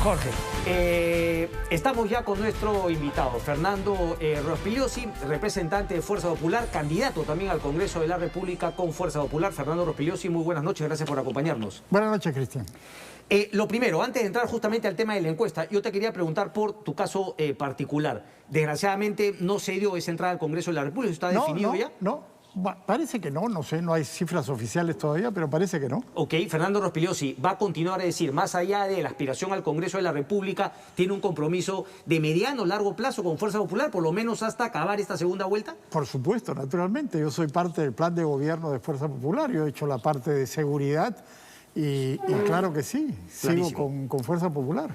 Jorge, estamos ya con nuestro invitado, Fernando Rospigliosi, representante de Fuerza Popular, candidato también al Congreso de la República con Fuerza Popular. Fernando Rospigliosi, muy buenas noches, gracias por acompañarnos. Buenas noches, Cristian. Lo primero, antes de entrar justamente al tema de la encuesta, yo te quería preguntar por tu caso particular. Desgraciadamente no se dio esa entrada al Congreso de la República, ¿está definido ya? No. Parece que no sé, no hay cifras oficiales todavía, pero parece que no. Ok, Fernando Rospigliosi va a continuar a decir, más allá de la aspiración al Congreso de la República, ¿tiene un compromiso de mediano, largo plazo con Fuerza Popular, por lo menos hasta acabar esta segunda vuelta? Por supuesto, naturalmente. Yo soy parte del plan de gobierno de Fuerza Popular, yo he hecho la parte de seguridad y claro que sí, sigo con Fuerza Popular.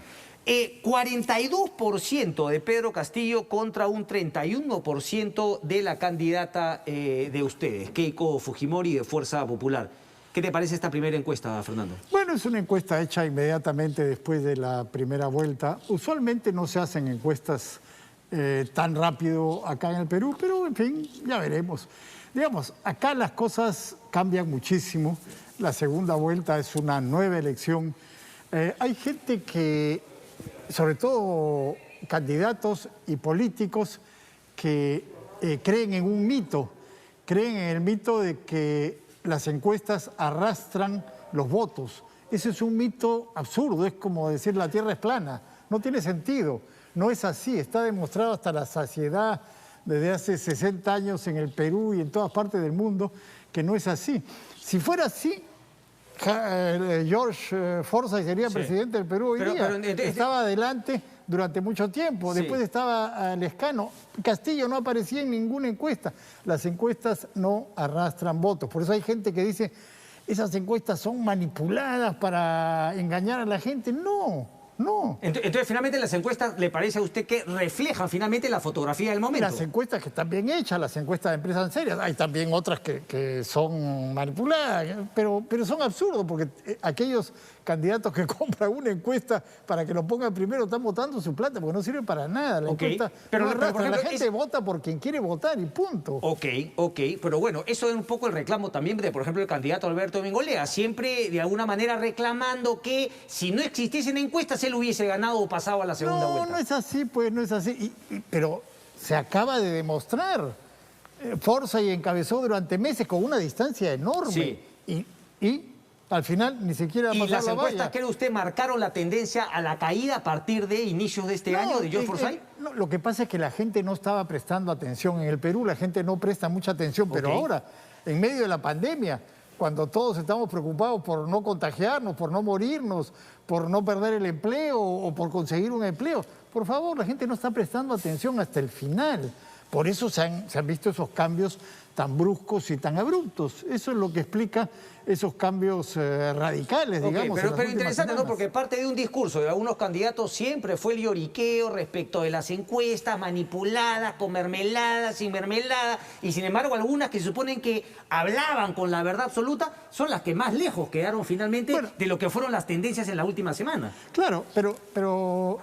42% de Pedro Castillo contra un 31% de la candidata de ustedes, Keiko Fujimori, de Fuerza Popular. ¿Qué te parece esta primera encuesta, Fernando? Bueno, es una encuesta hecha inmediatamente después de la primera vuelta. Usualmente no se hacen encuestas tan rápido acá en el Perú, pero en fin, ya veremos. Digamos, acá las cosas cambian muchísimo. La segunda vuelta es una nueva elección. Hay gente que, sobre todo candidatos y políticos, que creen en un mito, creen en el mito de que las encuestas arrastran los votos. Ese es un mito absurdo, es como decir la tierra es plana, no tiene sentido, no es así, está demostrado hasta la saciedad desde hace 60 años en el Perú y en todas partes del mundo que no es así. Si fuera así, George Forsyth sería presidente del Perú hoy día. Estaba adelante durante mucho tiempo, después estaba Lescano. Castillo no aparecía en ninguna encuesta. Las encuestas no arrastran votos. Por eso hay gente que dice, esas encuestas son manipuladas para engañar a la gente. No. Entonces, finalmente, las encuestas, ¿le parece a usted que reflejan finalmente la fotografía del momento? Las encuestas que están bien hechas, las encuestas de empresas serias, hay también otras que son manipuladas, pero son absurdos, porque aquellos candidatos que compran una encuesta para que lo pongan primero están votando su plata, porque no sirve para nada. La encuesta no arrastra, la gente vota por quien quiere votar y punto. Ok, pero bueno, eso es un poco el reclamo también de, por ejemplo, el candidato Alberto Bengolea, siempre de alguna manera reclamando que si no existiesen encuestas él hubiese ganado o pasado a la segunda vuelta. No es así, pues, no es así. Pero se acaba de demostrar. Forsyth encabezó durante meses con una distancia enorme. Sí. Y al final ni siquiera pasó la valla. ¿Y las encuestas, cree usted, marcaron la tendencia a la caída a partir de inicios de este año de George Forsyth? No, lo que pasa es que la gente no estaba prestando atención. En el Perú la gente no presta mucha atención, pero ahora, en medio de la pandemia, cuando todos estamos preocupados por no contagiarnos, por no morirnos, por no perder el empleo o por conseguir un empleo, por favor, la gente no está prestando atención hasta el final. Por eso se han visto esos cambios tan bruscos y tan abruptos. Eso es lo que explica esos cambios radicales, digamos. Pero interesante, ¿no? Porque parte de un discurso de algunos candidatos siempre fue el lloriqueo respecto de las encuestas manipuladas, con mermelada, sin mermelada, y sin embargo algunas que se suponen que hablaban con la verdad absoluta son las que más lejos quedaron finalmente de lo que fueron las tendencias en la última semana. Claro, pero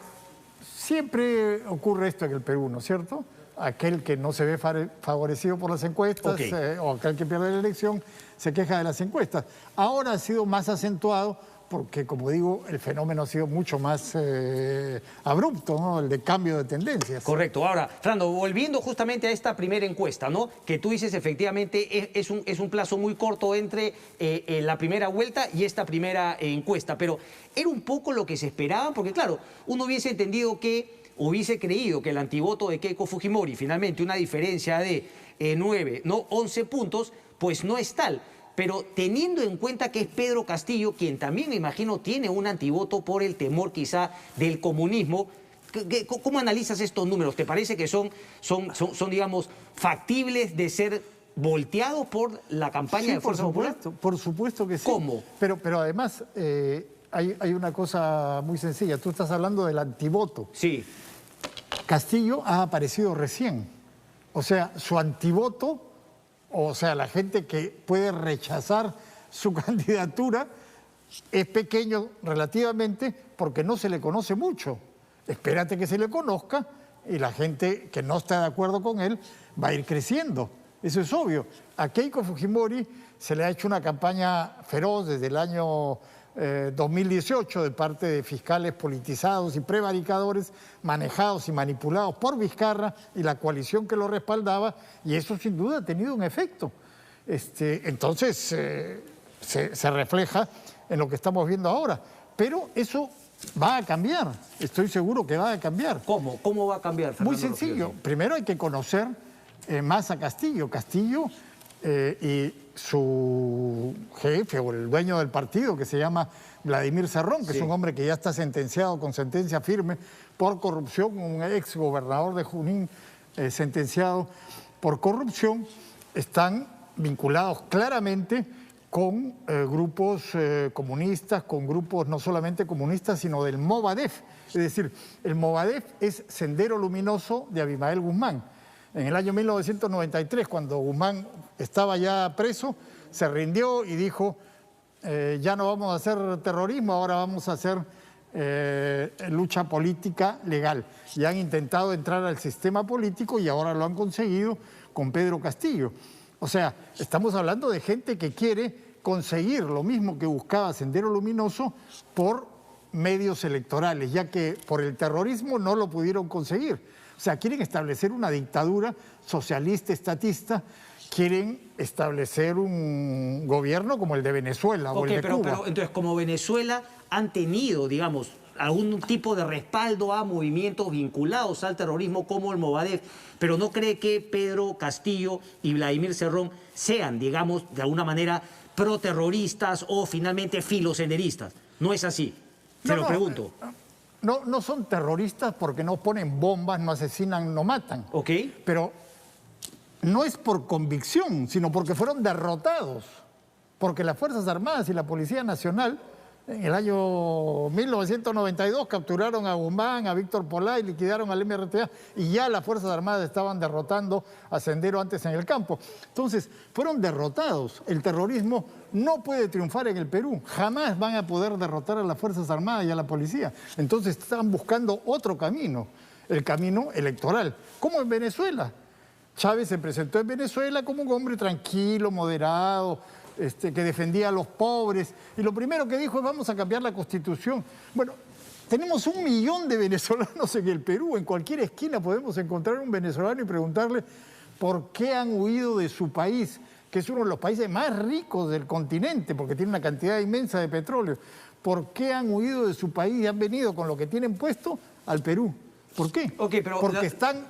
siempre ocurre esto en el Perú, ¿no es cierto? Aquel que no se ve favorecido por las encuestas o aquel que pierde la elección se queja de las encuestas. Ahora ha sido más acentuado porque, como digo, el fenómeno ha sido mucho más abrupto, ¿no? El de cambio de tendencias. Correcto. Ahora, Fernando, volviendo justamente a esta primera encuesta, ¿no? Que tú dices efectivamente es un plazo muy corto entre la primera vuelta y esta primera encuesta, pero era un poco lo que se esperaba, porque claro, uno hubiese creído que el antivoto de Keiko Fujimori, finalmente una diferencia de 9, no 11 puntos, pues no es tal. Pero teniendo en cuenta que es Pedro Castillo, quien también me imagino tiene un antivoto por el temor quizá del comunismo, ¿cómo analizas estos números? ¿Te parece que son digamos, factibles de ser volteados por la campaña de Fuerza Popular? Por supuesto que sí. ¿Cómo? Pero además hay una cosa muy sencilla. Tú estás hablando del antivoto. Sí. Castillo ha aparecido recién. O sea, su antivoto, o sea, la gente que puede rechazar su candidatura, es pequeño relativamente porque no se le conoce mucho. Espérate que se le conozca y la gente que no está de acuerdo con él va a ir creciendo. Eso es obvio. A Keiko Fujimori se le ha hecho una campaña feroz desde el año 2018 de parte de fiscales politizados y prevaricadores manejados y manipulados por Vizcarra y la coalición que lo respaldaba, y eso sin duda ha tenido un efecto. Entonces se refleja en lo que estamos viendo ahora, pero eso va a cambiar, estoy seguro que va a cambiar. ¿Cómo? ¿Cómo va a cambiar, Fernando? Muy sencillo, primero hay que conocer más a Castillo. Castillo y su jefe o el dueño del partido, que se llama Vladimir Cerrón, que es un hombre que ya está sentenciado con sentencia firme por corrupción, un ex gobernador de Junín sentenciado por corrupción, están vinculados claramente con grupos comunistas, con grupos no solamente comunistas, sino del Movadef. Es decir, el Movadef es Sendero Luminoso de Abimael Guzmán. En el año 1993, cuando Guzmán estaba ya preso, se rindió y dijo, ya no vamos a hacer terrorismo, ahora vamos a hacer lucha política legal. Y han intentado entrar al sistema político y ahora lo han conseguido con Pedro Castillo. O sea, estamos hablando de gente que quiere conseguir lo mismo que buscaba Sendero Luminoso por medios electorales, ya que por el terrorismo no lo pudieron conseguir. O sea, quieren establecer una dictadura socialista, estatista, quieren establecer un gobierno como el de Venezuela o el de Cuba. Pero entonces, como Venezuela han tenido, digamos, algún tipo de respaldo a movimientos vinculados al terrorismo como el Movadef, pero ¿no cree que Pedro Castillo y Vladimir Cerrón sean, digamos, de alguna manera proterroristas o finalmente filosenderistas? ¿No es así? Se lo pregunto. No son terroristas porque no ponen bombas, no asesinan, no matan. Ok. Pero no es por convicción, sino porque fueron derrotados. Porque las Fuerzas Armadas y la Policía Nacional en el año 1992 capturaron a Guzmán, a Víctor Polá y liquidaron al MRTA, y ya las Fuerzas Armadas estaban derrotando a Sendero antes en el campo. Entonces, fueron derrotados. El terrorismo no puede triunfar en el Perú. Jamás van a poder derrotar a las Fuerzas Armadas y a la policía. Entonces, están buscando otro camino, el camino electoral, como en Venezuela. Chávez se presentó en Venezuela como un hombre tranquilo, moderado, que defendía a los pobres, y lo primero que dijo es vamos a cambiar la Constitución. Bueno, tenemos 1 millón de venezolanos en el Perú, en cualquier esquina podemos encontrar un venezolano y preguntarle por qué han huido de su país, que es uno de los países más ricos del continente, porque tiene una cantidad inmensa de petróleo. ¿Por qué han huido de su país y han venido con lo que tienen puesto al Perú? ¿Por qué? Porque están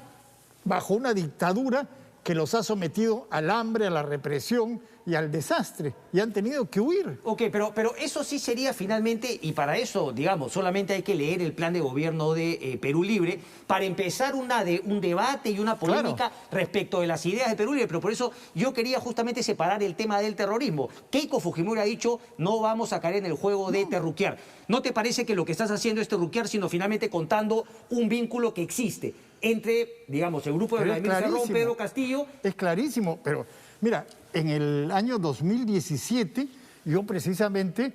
bajo una dictadura que los ha sometido al hambre, a la represión y al desastre, y han tenido que huir. Ok, pero eso sí sería finalmente, y para eso, digamos, solamente hay que leer el plan de gobierno de Perú Libre, para empezar un debate y una polémica respecto de las ideas de Perú Libre, pero por eso yo quería justamente separar el tema del terrorismo. Keiko Fujimori ha dicho, no vamos a caer en el juego de terruquear. ¿No te parece que lo que estás haciendo es terruquear, sino finalmente contando un vínculo que existe entre, digamos, el grupo de Vladimir Cerrón, Pedro Castillo? Es clarísimo, pero mira, en el año 2017 yo precisamente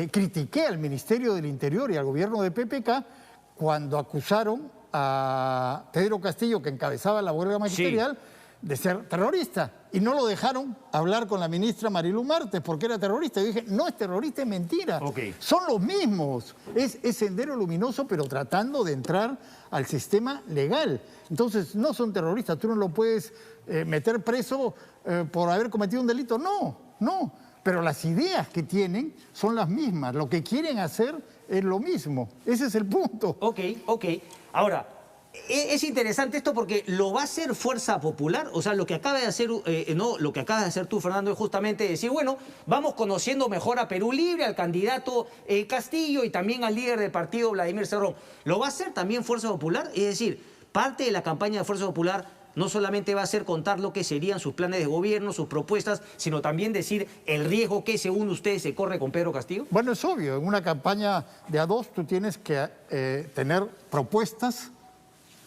critiqué al Ministerio del Interior y al gobierno de PPK cuando acusaron a Pedro Castillo, que encabezaba la huelga magisterial, de ser terrorista. Y no lo dejaron hablar con la ministra Marilu Martes porque era terrorista. Yo dije, no es terrorista, es mentira. Son los mismos. Es Sendero Luminoso, pero tratando de entrar al sistema legal. Entonces, no son terroristas. Tú no lo puedes meter preso por haber cometido un delito. No. Pero las ideas que tienen son las mismas. Lo que quieren hacer es lo mismo. Ese es el punto. Ok. Ahora, es interesante esto porque lo va a hacer Fuerza Popular. O sea, lo que acaba de hacer, lo que acabas de hacer tú, Fernando, es justamente decir, bueno, vamos conociendo mejor a Perú Libre, al candidato Castillo y también al líder del partido, Vladimir Cerrón. ¿Lo va a hacer también Fuerza Popular? Es decir, parte de la campaña de Fuerza Popular no solamente va a ser contar lo que serían sus planes de gobierno, sus propuestas, sino también decir el riesgo que, según ustedes, se corre con Pedro Castillo. Bueno, es obvio. En una campaña de a dos tú tienes que tener propuestas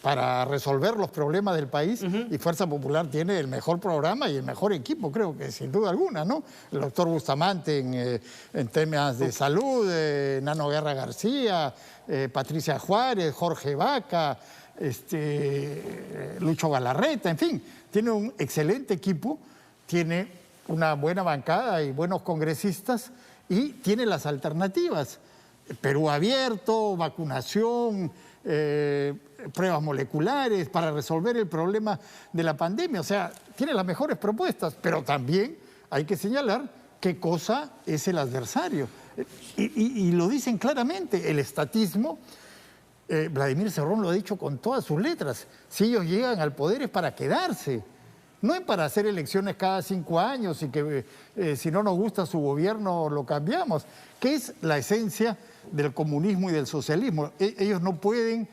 para resolver los problemas del país, y Fuerza Popular tiene el mejor programa y el mejor equipo, creo que sin duda alguna, ¿no? El doctor Bustamante en temas de salud, Nano Guerra García, Patricia Juárez, Jorge Vaca, Lucho Galarreta, en fin, tiene un excelente equipo, tiene una buena bancada y buenos congresistas, y tiene las alternativas. Perú abierto, vacunación, pruebas moleculares para resolver el problema de la pandemia. O sea, tiene las mejores propuestas, pero también hay que señalar qué cosa es el adversario. Y lo dicen claramente, el estatismo, Vladimir Cerrón lo ha dicho con todas sus letras, si ellos llegan al poder es para quedarse. No es para hacer elecciones cada 5 años y que si no nos gusta su gobierno lo cambiamos, que es la esencia del comunismo y del socialismo. Ellos no pueden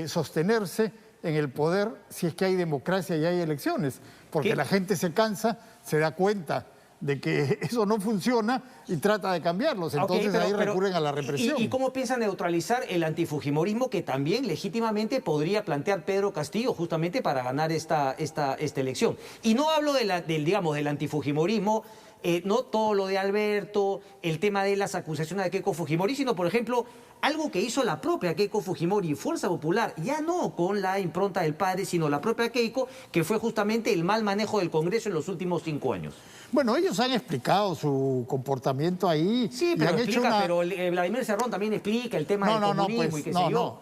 sostenerse en el poder si es que hay democracia y hay elecciones, porque ¿Qué? la gente se cansa, se da cuenta de que eso no funciona y trata de cambiarlos. Entonces ahí recurren a la represión. ¿Y cómo piensan neutralizar el antifujimorismo que también legítimamente podría plantear Pedro Castillo justamente para ganar esta elección? Y no hablo del antifujimorismo, no todo lo de Alberto, el tema de las acusaciones de Keiko Fujimori, sino, por ejemplo, algo que hizo la propia Keiko Fujimori y Fuerza Popular, ya no con la impronta del padre, sino la propia Keiko, que fue justamente el mal manejo del Congreso en los últimos 5 años. Bueno, ellos han explicado su comportamiento ahí. Sí, pero pero Vladimir Cerrón también explica el tema del comunismo pues, y qué sé yo.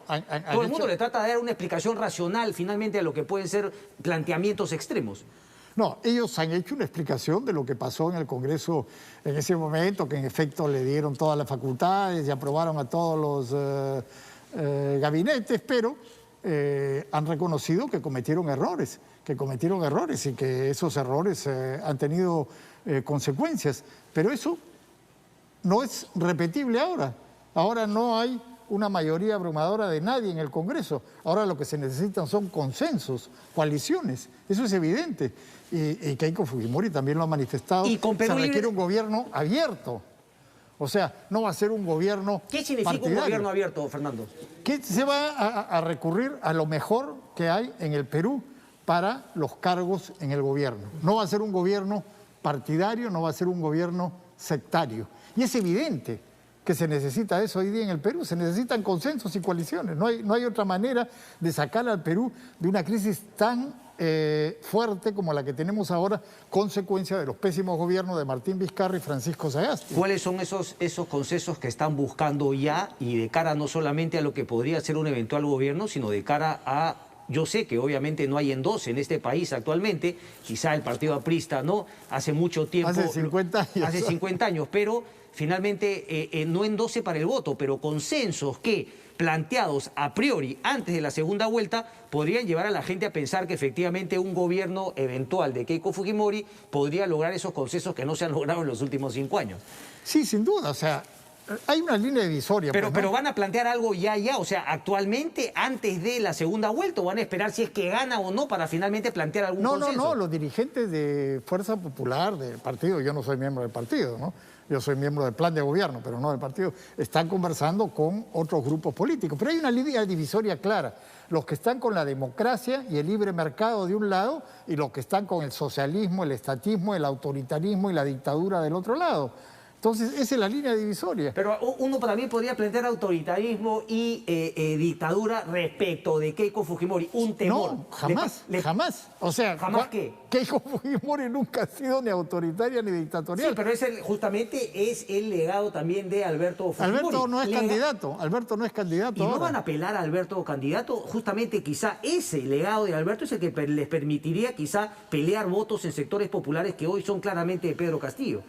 Todo el mundo le trata de dar una explicación racional finalmente a lo que pueden ser planteamientos extremos. No, ellos han hecho una explicación de lo que pasó en el Congreso en ese momento, que en efecto le dieron todas las facultades y aprobaron a todos los gabinetes, pero han reconocido que cometieron errores y que esos errores han tenido consecuencias. Pero eso no es repetible ahora. Ahora no hay una mayoría abrumadora de nadie en el Congreso. Ahora lo que se necesitan son consensos, coaliciones. Eso es evidente. Y Keiko Fujimori también lo ha manifestado. Y con Perú se requiere un gobierno abierto. O sea, no va a ser un gobierno ¿Qué significa partidario. un gobierno abierto, Fernando? Que se va a recurrir a lo mejor que hay en el Perú para los cargos en el gobierno. No va a ser un gobierno partidario, no va a ser un gobierno sectario. Y es evidente que se necesita eso hoy día en el Perú, se necesitan consensos y coaliciones. No hay otra manera de sacar al Perú de una crisis tan fuerte como la que tenemos ahora, consecuencia de los pésimos gobiernos de Martín Vizcarra y Francisco Sagasti. ¿Cuáles son esos consensos que están buscando ya y de cara no solamente a lo que podría ser un eventual gobierno, sino de cara a... Yo sé que obviamente no hay endosse en este país actualmente, quizá el partido aprista, ¿no? Hace mucho tiempo... Hace 50 años. Hace 50 años, pero finalmente no endosse para el voto, pero consensos que planteados a priori antes de la segunda vuelta podrían llevar a la gente a pensar que efectivamente un gobierno eventual de Keiko Fujimori podría lograr esos consensos que no se han logrado en los últimos 5 años. Sí, sin duda, o sea, hay una línea divisoria. Pero, pues, ¿no? pero van a plantear algo ya, o sea, actualmente, antes de la segunda vuelta, o van a esperar si es que gana o no para finalmente plantear algún consenso. No, los dirigentes de Fuerza Popular, del partido, yo no soy miembro del partido, ¿no? Yo soy miembro del plan de gobierno, pero no del partido, están conversando con otros grupos políticos. Pero hay una línea divisoria clara. Los que están con la democracia y el libre mercado de un lado y los que están con el socialismo, el estatismo, el autoritarismo y la dictadura del otro lado. Entonces, esa es la línea divisoria. Pero uno también podría plantear autoritarismo y dictadura respecto de Keiko Fujimori. Un temor. No, jamás. O sea, ¿jamás qué? Keiko Fujimori nunca ha sido ni autoritaria ni dictatorial. Sí, pero justamente es el legado también de Alberto Fujimori. Alberto no es candidato. Alberto no es candidato. ¿Y ahora no van a apelar a Alberto candidato? Justamente quizá ese legado de Alberto es el que les permitiría quizá pelear votos en sectores populares que hoy son claramente de Pedro Castillo.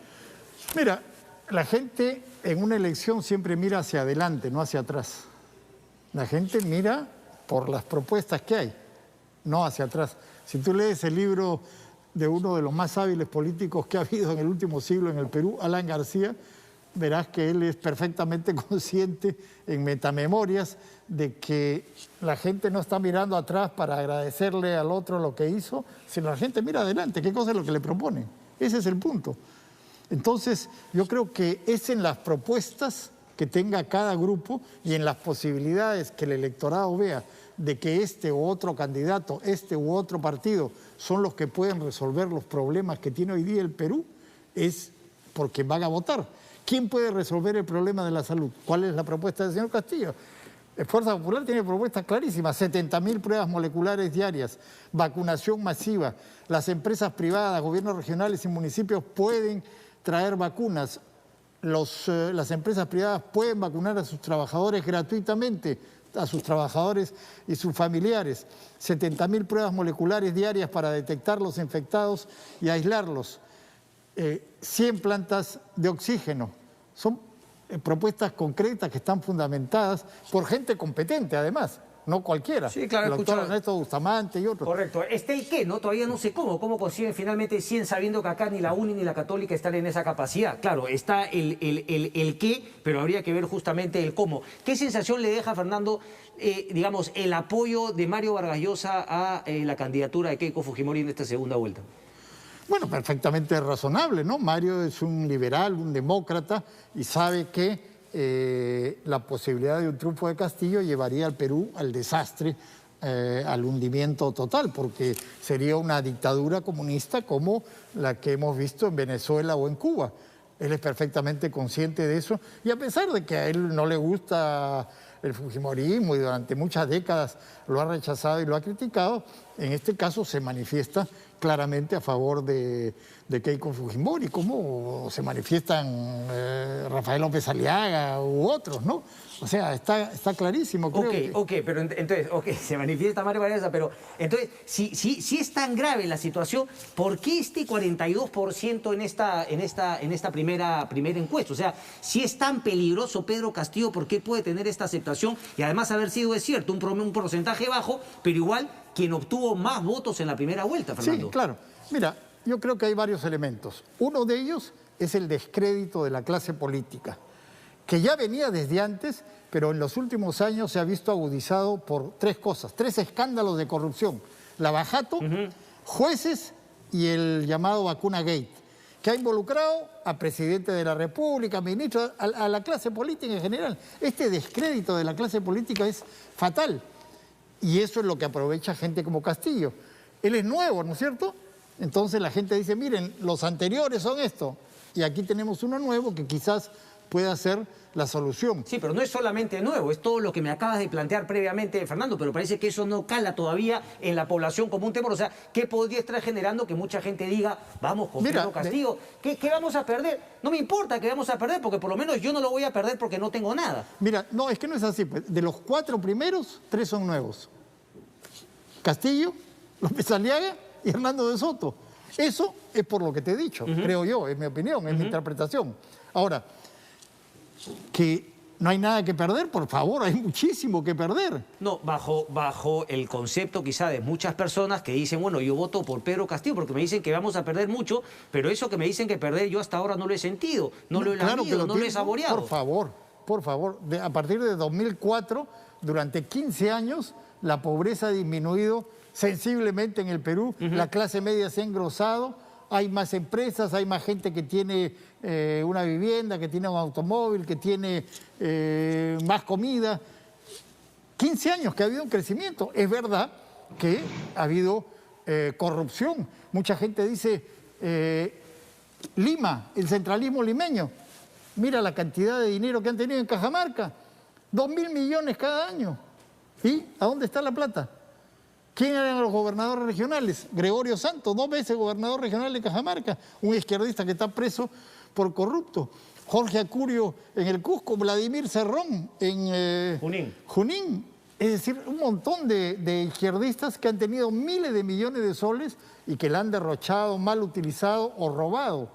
Mira, la gente en una elección siempre mira hacia adelante, no hacia atrás. La gente mira por las propuestas que hay, no hacia atrás. Si tú lees el libro de uno de los más hábiles políticos que ha habido en el último siglo en el Perú, Alan García, verás que él es perfectamente consciente en Metamemorias de que la gente no está mirando atrás para agradecerle al otro lo que hizo, sino la gente mira adelante, qué cosa es lo que le proponen. Ese es el punto. Entonces, yo creo que es en las propuestas que tenga cada grupo y en las posibilidades que el electorado vea de que este u otro candidato, este u otro partido son los que pueden resolver los problemas que tiene hoy día el Perú, es porque van a votar. ¿Quién puede resolver el problema de la salud? ¿Cuál es la propuesta del señor Castillo? Fuerza Popular tiene propuestas clarísimas, 70.000 pruebas moleculares diarias, vacunación masiva, las empresas privadas, gobiernos regionales y municipios pueden traer vacunas. las empresas privadas pueden vacunar a sus trabajadores gratuitamente, a sus trabajadores y sus familiares. 70.000 pruebas moleculares diarias para detectar los infectados y aislarlos. 100 plantas de oxígeno. Son propuestas concretas que están fundamentadas por gente competente, además. No cualquiera. Sí, claro, el doctor Ernesto Bustamante y otros. Correcto. El qué, ¿no? Todavía no sé cómo consiguen finalmente 100 sabiendo que acá ni la UNI ni la Católica están en esa capacidad. Claro, está el qué, pero habría que ver justamente el cómo. ¿Qué sensación le deja, Fernando, digamos, el apoyo de Mario Vargas Llosa a la candidatura de Keiko Fujimori en esta segunda vuelta? Bueno, perfectamente razonable, ¿no? Mario es un liberal, un demócrata y sabe que la posibilidad de un triunfo de Castillo llevaría al Perú al desastre, al hundimiento total, porque sería una dictadura comunista como la que hemos visto en Venezuela o en Cuba. Él es perfectamente consciente de eso y a pesar de que a él no le gusta el fujimorismo y durante muchas décadas lo ha rechazado y lo ha criticado, en este caso se manifiesta claramente a favor de Keiko Fujimori, como se manifiestan Rafael López Aliaga u otros, ¿no? O sea, está clarísimo. Ok, pero entonces, se manifiesta Mario Vargas Llosa, pero entonces, si es tan grave la situación, ¿por qué este 42% en esta primera encuesta? O sea, si es tan peligroso Pedro Castillo, ¿por qué puede tener esta aceptación? Y además haber sido, es cierto, un porcentaje bajo, pero igual quien obtuvo más votos en la primera vuelta, Fernando. Sí, claro. Mira, yo creo que hay varios elementos. Uno de ellos es el descrédito de la clase política, que ya venía desde antes, pero en los últimos años se ha visto agudizado por tres cosas, tres escándalos de corrupción. La Bajato, jueces y el llamado Vacuna Gate, que ha involucrado a presidente de la República, ministros, a la clase política en general. Este descrédito de la clase política es fatal. Y eso es lo que aprovecha gente como Castillo. Él es nuevo, ¿no es cierto? Entonces la gente dice, miren, los anteriores son esto. Y aquí tenemos uno nuevo que quizás pueda ser la solución. Sí, pero no es solamente nuevo, es todo lo que me acabas de plantear previamente, Fernando, pero parece que eso no cala todavía en la población como un temor. O sea, ¿qué podría estar generando que mucha gente diga, vamos con Pedro Castillo? ¿Qué vamos a perder? No me importa que vamos a perder, porque por lo menos yo no lo voy a perder porque no tengo nada. Mira, no, es que no es así. Pues. De los 4 primeros, 3 son nuevos. Castillo, López Aliaga y Hernando de Soto. Eso es por lo que te he dicho, creo yo, es mi opinión, es mi interpretación. Ahora, que no hay nada que perder, por favor, hay muchísimo que perder. No, bajo el concepto quizá de muchas personas que dicen, bueno, yo voto por Pedro Castillo porque me dicen que vamos a perder mucho, pero eso que me dicen que perder yo hasta ahora no lo he sentido, no lo he lamido, no lo he saboreado. Por favor, a partir de 2004, durante 15 años, la pobreza ha disminuido sensiblemente en el Perú, la clase media se ha engrosado, hay más empresas, hay más gente que tiene una vivienda, que tiene un automóvil, que tiene más comida. 15 años que ha habido un crecimiento. Es verdad que ha habido corrupción. Mucha gente dice, Lima, el centralismo limeño, mira la cantidad de dinero que han tenido en Cajamarca, 2.000 millones cada año. ¿Y a dónde está la plata? ¿Quién eran los gobernadores regionales? Gregorio Santos, 2 veces gobernador regional de Cajamarca, un izquierdista que está preso por corrupto. Jorge Acurio en el Cusco, Vladimir Cerrón en Junín. Es decir, un montón de izquierdistas que han tenido miles de millones de soles y que la han derrochado, mal utilizado o robado.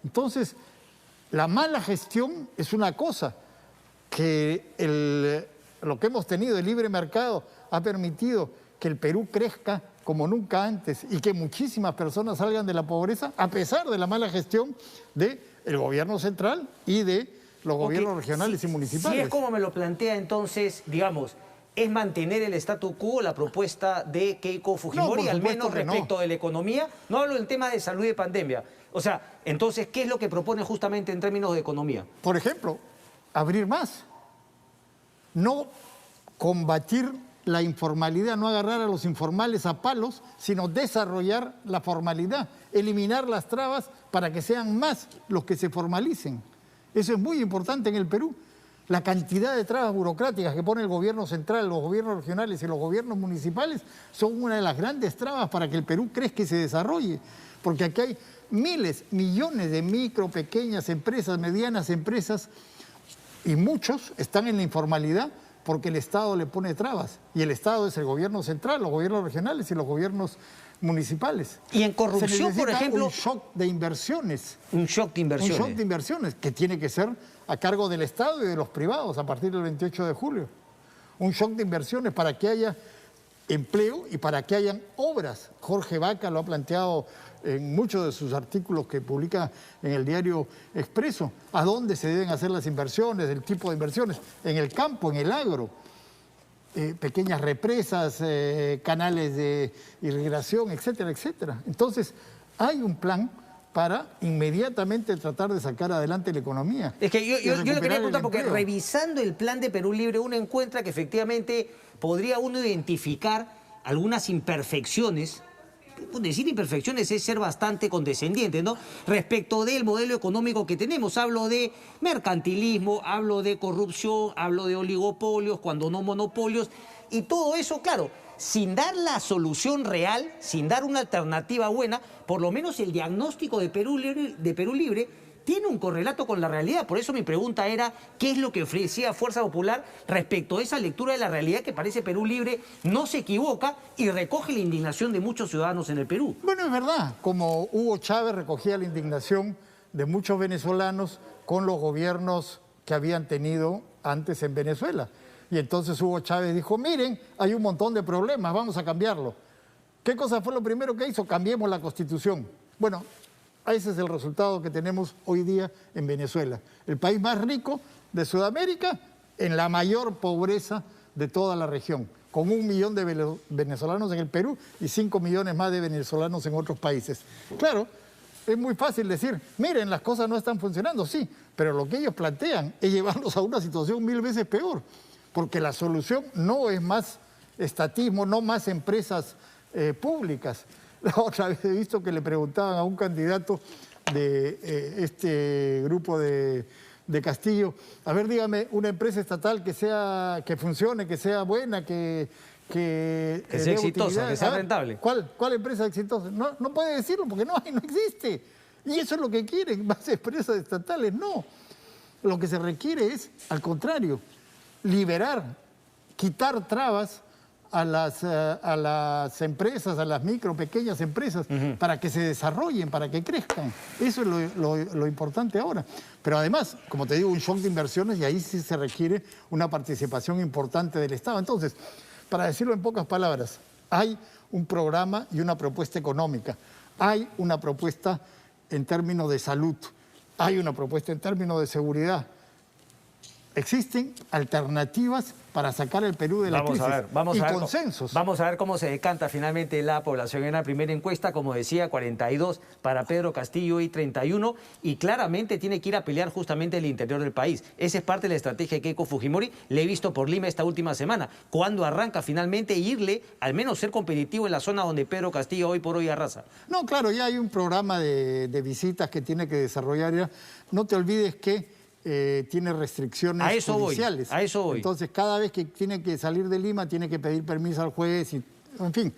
Entonces, la mala gestión es una cosa, que lo que hemos tenido, el libre mercado, ha permitido que el Perú crezca como nunca antes y que muchísimas personas salgan de la pobreza a pesar de la mala gestión del gobierno central y de los gobiernos regionales y municipales. Si es como me lo plantea entonces, digamos, ¿es mantener el statu quo la propuesta de Keiko Fujimori, no, al menos respecto de la economía? No hablo del tema de salud y de pandemia. O sea, entonces, ¿qué es lo que propone justamente en términos de economía? Por ejemplo, abrir más. No combatir la informalidad, no agarrar a los informales a palos, sino desarrollar la formalidad, eliminar las trabas para que sean más los que se formalicen. Eso es muy importante en el Perú. La cantidad de trabas burocráticas que pone el gobierno central, los gobiernos regionales y los gobiernos municipales son una de las grandes trabas para que el Perú crezca y se desarrolle. Porque aquí hay miles, millones de micro, pequeñas empresas, medianas empresas, y muchos están en la informalidad porque el Estado le pone trabas. Y el Estado es el gobierno central, los gobiernos regionales y los gobiernos municipales. Y en corrupción, por ejemplo... un shock de inversiones. Un shock de inversiones. Un shock de inversiones que tiene que ser a cargo del Estado y de los privados a partir del 28 de julio. Un shock de inversiones para que haya empleo y para que hayan obras. Jorge Vaca lo ha planteado en muchos de sus artículos que publica en el diario Expreso. ¿A dónde se deben hacer las inversiones? ¿El tipo de inversiones? En el campo, en el agro. Pequeñas represas, canales de irrigación, etcétera, etcétera. Entonces, hay un plan para inmediatamente tratar de sacar adelante la economía. Es que yo le quería preguntar, porque revisando el plan de Perú Libre, uno encuentra que efectivamente podría uno identificar algunas imperfecciones. Decir imperfecciones es ser bastante condescendiente, ¿no? Respecto del modelo económico que tenemos. Hablo de mercantilismo, hablo de corrupción, hablo de oligopolios, cuando no monopolios. Y todo eso, claro, sin dar la solución real, sin dar una alternativa buena, por lo menos el diagnóstico de Perú Libre tiene un correlato con la realidad. Por eso mi pregunta era, ¿qué es lo que ofrecía Fuerza Popular respecto a esa lectura de la realidad que parece Perú Libre no se equivoca y recoge la indignación de muchos ciudadanos en el Perú? Bueno, es verdad, como Hugo Chávez recogía la indignación de muchos venezolanos con los gobiernos que habían tenido antes en Venezuela. Y entonces Hugo Chávez dijo, miren, hay un montón de problemas, vamos a cambiarlo. ¿Qué cosa fue lo primero que hizo? Cambiemos la Constitución. Bueno, ese es el resultado que tenemos hoy día en Venezuela. El país más rico de Sudamérica en la mayor pobreza de toda la región, con 1 millón de venezolanos en el Perú y 5 millones más de venezolanos en otros países. Claro, es muy fácil decir, miren, las cosas no están funcionando, sí, pero lo que ellos plantean es llevarlos a una situación 1000 veces peor, porque la solución no es más estatismo, no más empresas públicas. La otra vez he visto que le preguntaban a un candidato de este grupo de Castillo, a ver, dígame, una empresa estatal que funcione, que sea buena, que sea exitosa, que sea rentable. ¿Cuál empresa exitosa? No puede decirlo porque no existe. Y eso es lo que quieren, más empresas estatales. No, lo que se requiere es, al contrario, liberar, quitar trabas a las empresas, a las micro, pequeñas empresas, para que se desarrollen, para que crezcan. Eso es lo importante ahora. Pero además, como te digo, un shock de inversiones y ahí sí se requiere una participación importante del Estado. Entonces, para decirlo en pocas palabras, hay un programa y una propuesta económica, hay una propuesta en términos de salud, hay una propuesta en términos de seguridad. Existen alternativas para sacar el Perú de la crisis y consensos. Vamos a ver cómo se decanta finalmente la población en la primera encuesta. Como decía, 42 para Pedro Castillo y 31. Y claramente tiene que ir a pelear justamente el interior del país. Esa es parte de la estrategia de Keiko Fujimori. Le he visto por Lima esta última semana. Cuando arranca finalmente irle, al menos ser competitivo en la zona donde Pedro Castillo hoy por hoy arrasa. No, claro, ya hay un programa de visitas que tiene que desarrollar ya. No te olvides que tiene restricciones judiciales. A eso voy. Entonces, cada vez que tiene que salir de Lima, tiene que pedir permiso al juez. Y, en fin,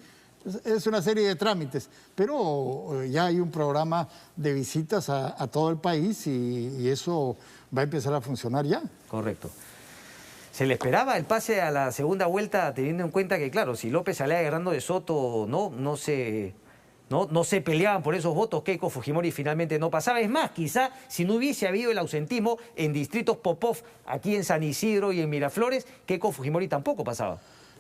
es una serie de trámites. Pero ya hay un programa de visitas a todo el país y eso va a empezar a funcionar ya. Correcto. ¿Se le esperaba el pase a la segunda vuelta, teniendo en cuenta que, claro, si López salía agarrando de Soto, no se peleaban por esos votos, Keiko Fujimori finalmente no pasaba? Es más, quizá si no hubiese habido el ausentismo en distritos Popov, aquí en San Isidro y en Miraflores, Keiko Fujimori tampoco pasaba.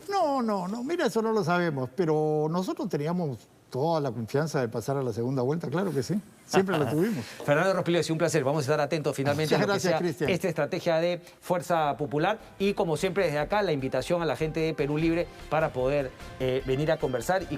No, mira, eso no lo sabemos, pero nosotros teníamos toda la confianza de pasar a la segunda vuelta, claro que sí, siempre la tuvimos. Fernando Rospiglio, ha sido un placer, vamos a estar atentos finalmente a lo que sea Cristian. Esta estrategia de Fuerza Popular y como siempre desde acá la invitación a la gente de Perú Libre para poder venir a conversar y